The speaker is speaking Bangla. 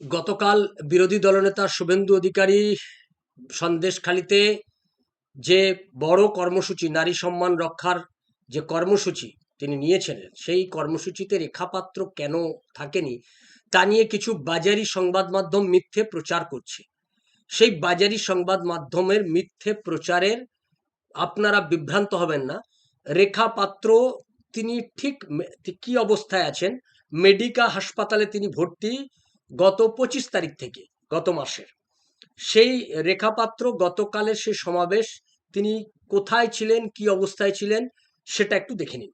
গতকাল বিরোধী দলনেতা শুভেন্দু অধিকারী সন্দেশখালিতে যে বড় কর্মসূচি নারী সম্মান রক্ষার যে কর্মসূচি তিনি নিয়েছিলেন, সেই কর্মসূচিতে রেখা পাত্র কেন থাকেনি তা নিয়ে কিছু বাজারি সংবাদ মাধ্যম মিথ্যে প্রচার করছে। সেই বাজারি সংবাদ মাধ্যমের মিথ্যে প্রচারের আপনারা বিভ্রান্ত হবেন না। রেখা পাত্র তিনি ঠিক কি অবস্থায় আছেন, মেডিকা হাসপাতালে তিনি ভর্তি গত 25 তারিখ থেকে, গত মাসের। সেই রেখা পাত্র গতকালের সেই সমাবেশ তিনি কোথায় ছিলেন, কি অবস্থায় ছিলেন সেটা একটু দেখে নিন।